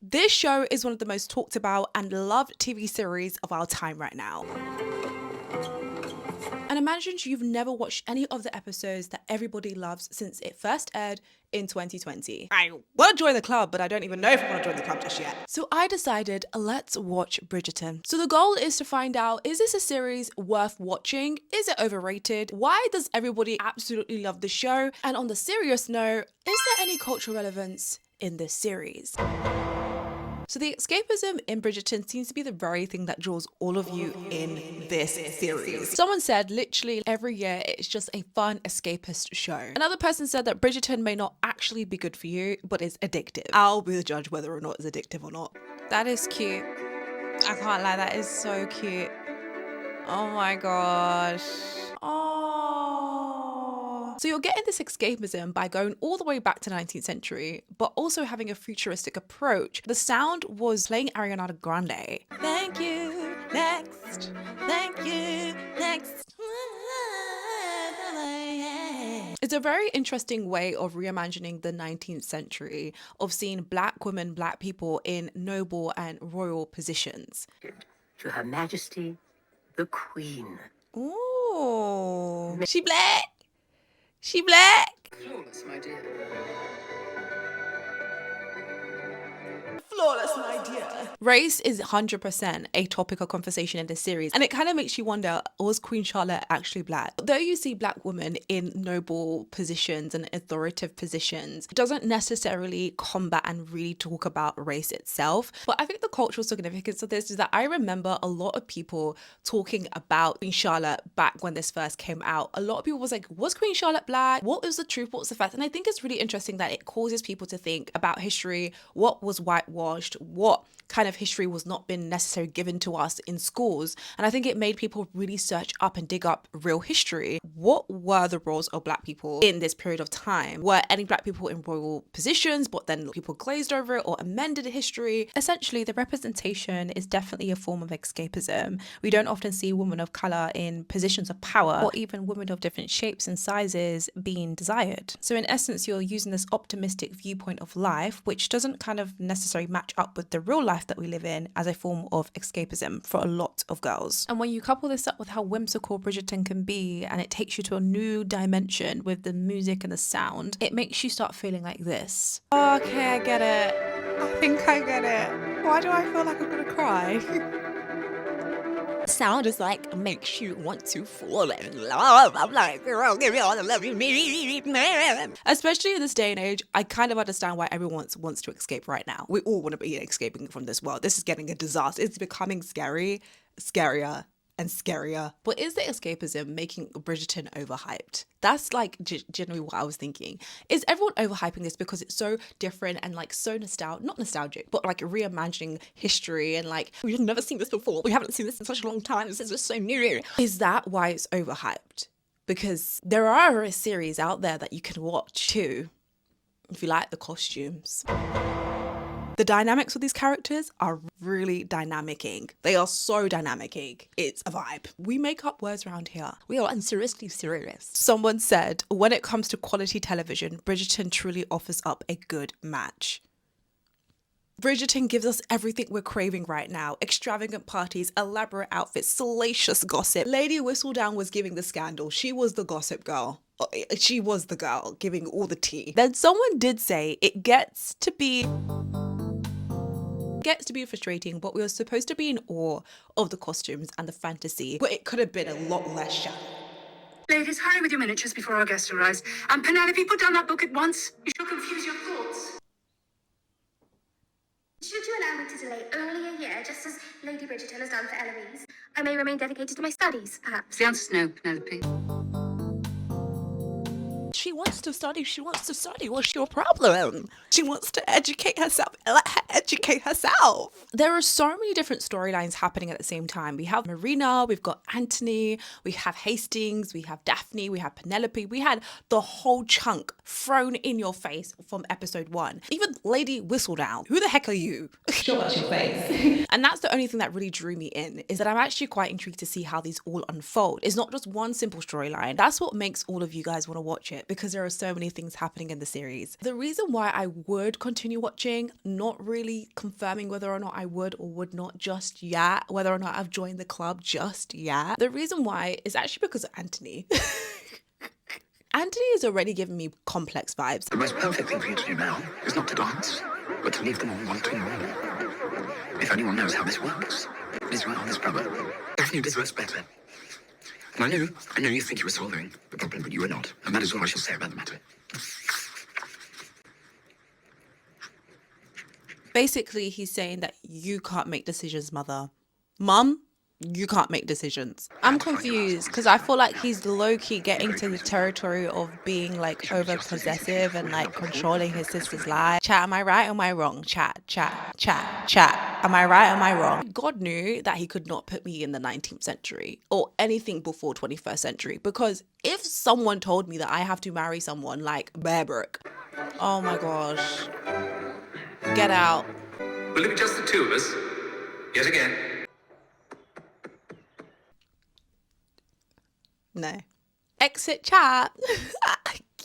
This show is one of the most talked about and loved TV series of our time right now. And imagine you've never watched any of the episodes that everybody loves since it first aired in 2020. I want to join the club, but I don't even know if I want to join the club just yet. So I decided, let's watch Bridgerton. So the goal is to find out, is this a series worth watching? Is it overrated? Why does everybody absolutely love the show? And on the serious note, is there any cultural relevance in this series? So the escapism in Bridgerton seems to be the very thing that draws all of you in this series. Someone said literally every year it's just a fun escapist show. Another person said that Bridgerton may not actually be good for you, but it's addictive. I'll be the judge whether or not it's addictive or not. That is cute. I can't lie, that is so cute. Oh my gosh. Oh. So you're getting this escapism by going all the way back to the 19th century, but also having a futuristic approach. The sound was playing Ariana Grande. Thank you, next. Thank you, next. It's a very interesting way of reimagining the 19th century, of seeing Black women, Black people in noble and royal positions. To Her Majesty, the Queen. Ooh, she Black. She Black. Flawless, my dear. Flawless, my dear. Race is 100% a topic of conversation in this series, and it kind of makes you wonder, was Queen Charlotte actually Black? Though you see Black women in noble positions and authoritative positions, it doesn't necessarily combat and really talk about race itself. But I think the cultural significance of this is that I remember a lot of people talking about Queen Charlotte back when this first came out. A lot of people was like, was Queen Charlotte Black? What was the truth? What's the fact? And I think it's really interesting that it causes people to think about history, what was whitewashed, what kind of history was not been necessarily given to us in schools. And I think it made people really search up and dig up real history. What were the roles of Black people in this period of time? Were any Black people in royal positions, but then people glazed over it or amended history? Essentially, the representation is definitely a form of escapism. We don't often see women of color in positions of power, or even women of different shapes and sizes being desired. So in essence, you're using this optimistic viewpoint of life, which doesn't kind of necessarily match up with the real life that we live in, as a form of escapism for a lot of girls. And when you couple this up with how whimsical Bridgerton can be, and it takes you to a new dimension with the music and the sound, it makes you start feeling like this. Okay, I get it. I think I get it. Why do I feel like I'm gonna cry? Sound is like makes you want to fall in love. I'm like, girl, give me all the love you need, man. Especially in this day and age, I kind of understand why everyone wants to escape right now. We all want to be escaping from this world. This is getting a disaster. It's becoming scary, scarier, and scarier. But is the escapism making Bridgerton overhyped? That's like generally what I was thinking. Is everyone overhyping this because it's so different and like so not nostalgic, but like reimagining history and like, we've never seen this before. We haven't seen this in such a long time. This is just so new. Is that why it's overhyped? Because there are a series out there that you can watch too, if you like the costumes. The dynamics of these characters are really dynamicing. They are so dynamicing. It's a vibe. We make up words around here. We are seriously serious. Someone said, when it comes to quality television, Bridgerton truly offers up a good match. Bridgerton gives us everything we're craving right now. Extravagant parties, elaborate outfits, salacious gossip. Lady Whistledown was giving the scandal. She was the gossip girl. She was the girl giving all the tea. Then someone did say it gets to be frustrating, but we were supposed to be in awe of the costumes and the fantasy, but it could have been a lot less shallow. Ladies, hurry with your miniatures before our guest arrives. And Penelope, put down that book at once. You shall confuse your thoughts. Should you allow me to delay only a year, just as Lady Bridgerton has done for Eloise, I may remain dedicated to my studies, perhaps. The answer's no, Penelope. She wants to study. She wants to study. What's your problem? She wants to educate herself. Let her educate herself. There are so many different storylines happening at the same time. We have Marina, we've got Anthony, we have Hastings, we have Daphne, we have Penelope. We had the whole chunk thrown in your face from episode 1. Even Lady Whistledown. Who the heck are you? Shut up your face. And that's the only thing that really drew me in, is that I'm actually quite intrigued to see how these all unfold. It's not just one simple storyline. That's what makes all of you guys want to watch it, because there are so many things happening in the series. The reason why I would continue watching, not really confirming whether or not I would or would not just yet, whether or not I've joined the club just yet. The reason why is actually because of Anthony. Anthony is already giving me complex vibes. The most perfect thing for you to do now is not to dance, but to leave them all wanting more. If anyone knows how this works, it's my honest brother. Daphne deserves better. And I know you think you were solving the problem, but you were not. And that is all I shall say about the matter. Basically, he's saying that you can't make decisions, mother. Mum, you can't make decisions. I'm confused because I feel like he's low-key getting to the territory of being like over possessive and like controlling his sister's life. Chat, am I right or am I wrong? Chat. Am I right or am I wrong? God knew that he could not put me in the 19th century or anything before 21st century, because if someone told me that I have to marry someone like Bear Brook, oh my gosh, get out. Will it be just the two of us? Yet again? No. Exit chat.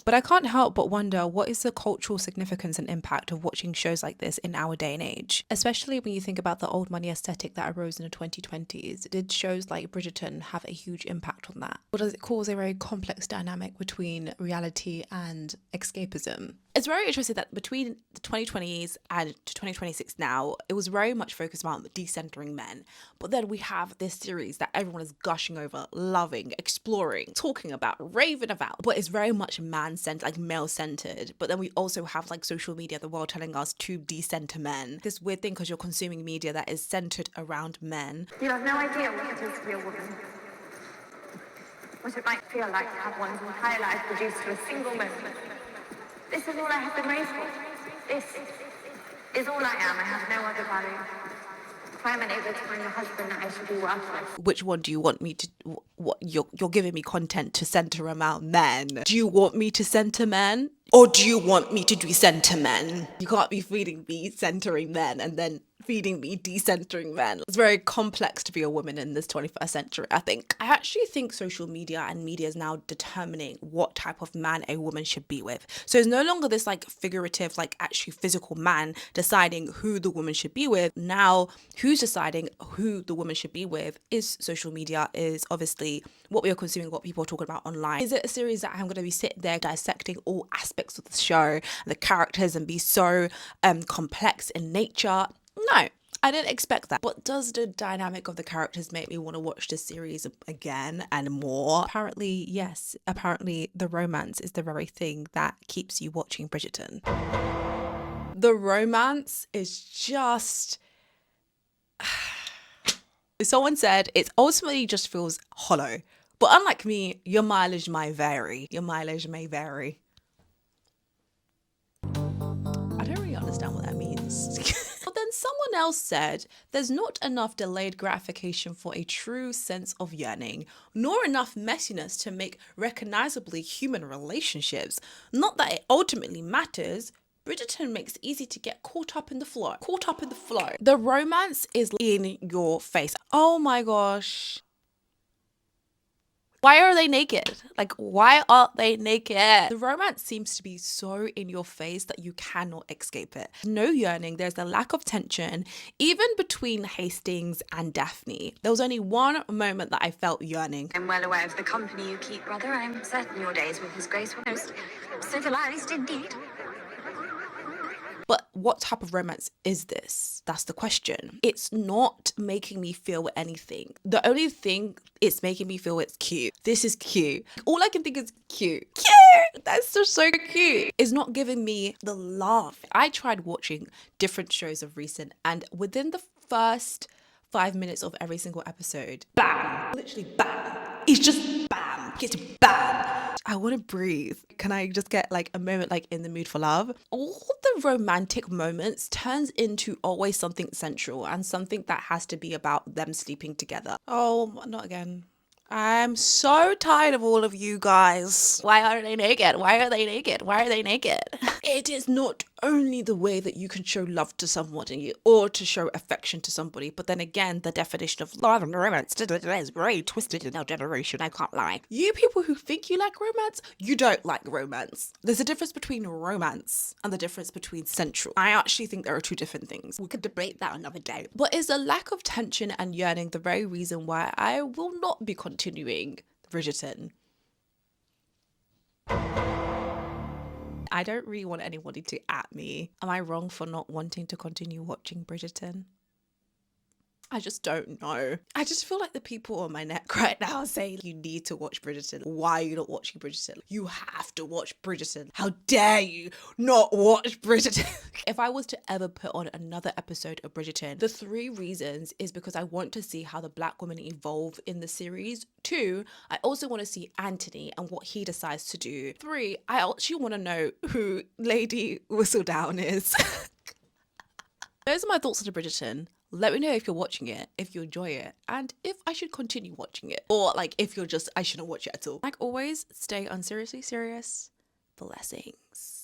But I can't help but wonder, what is the cultural significance and impact of watching shows like this in our day and age? Especially when you think about the old money aesthetic that arose in the 2020s. Did shows like Bridgerton have a huge impact on that? Or does it cause a very complex dynamic between reality and escapism? It's very interesting that between the 2020s and 2026 now, it was very much focused around decentering men. But then we have this series that everyone is gushing over, loving, exploring, talking about, raving about. But it's very much man-centered, like male-centered. But then we also have like social media, the world telling us to decenter men. This weird thing because you're consuming media that is centered around men. You have no idea what it is to be a woman. What it might feel like to have one's entire life reduced to a single moment. This is all I have been raised for. This is all I am. I have no other value. If I'm unable to find a husband, I should be worthless. Which one do you want me to... What you're giving me content to center around men. Do you want me to center men? Or do you want me to decenter men? You can't be feeding me centering men and then feeding me decentering men. It's very complex to be a woman in this 21st century, I think. I actually think social media and media is now determining what type of man a woman should be with. So it's no longer this like figurative, like actually physical man deciding who the woman should be with. Now, who's deciding who the woman should be with is social media, is obviously what we are consuming, what people are talking about online. Is it a series that I'm going to be sitting there dissecting all aspects of the show, the characters, and be so complex in nature? No, I didn't expect that. But does the dynamic of the characters make me want to watch this series again and more? Apparently, yes. Apparently, the romance is the very thing that keeps you watching Bridgerton. The romance is just... Someone said it ultimately just feels hollow. But unlike me, your mileage may vary. Your mileage may vary. I don't really understand what that means. But then someone else said, there's not enough delayed gratification for a true sense of yearning, nor enough messiness to make recognizably human relationships. Not that it ultimately matters. Bridgerton makes it easy to get caught up in the flow. The romance is in your face. Oh my gosh. Why are they naked? Like, why are they naked? The romance seems to be so in your face that you cannot escape it. No yearning, there's a lack of tension. Even between Hastings and Daphne, there was only one moment that I felt yearning. I'm well aware of the company you keep, brother. I'm certain your days with His Grace were most civilized indeed. But what type of romance is this? That's the question. It's not making me feel anything. The only thing it's making me feel it's cute. This is cute. All I can think is cute. Cute! That's just so cute. It's not giving me the love. I tried watching different shows of recent, and within the first 5 minutes of every single episode, bam! Literally bam! It's just bam! It's bam! I want to breathe. Can I just get like a moment like in the mood for love? All the romantic moments turns into always something sensual and something that has to be about them sleeping together. Oh, not again. I'm so tired of all of you guys. Why are they naked? Why are they naked? Why are they naked? It is not only the way that you can show love to somebody or to show affection to somebody. But then again, the definition of love and romance is very twisted in our generation, I can't lie. You people who think you like romance, you don't like romance. There's a difference between romance and the difference between sensual. I actually think there are two different things. We could debate that another day. But is a lack of tension and yearning the very reason why I will not be continuing Bridgerton? I don't really want anybody to at me. Am I wrong for not wanting to continue watching Bridgerton? I just don't know. I just feel like the people on my neck right now saying you need to watch Bridgerton. Why are you not watching Bridgerton? You have to watch Bridgerton. How dare you not watch Bridgerton? If I was to ever put on another episode of Bridgerton, the 3 reasons is because I want to see how the black women evolve in the series. 2, I also want to see Anthony and what he decides to do. 3, I actually want to know who Lady Whistledown is. Those are my thoughts on Bridgerton. Let me know if you're watching it, if you enjoy it, and if I should continue watching it. Or like if you're just, I shouldn't watch it at all. Like always, stay unseriously serious. Blessings.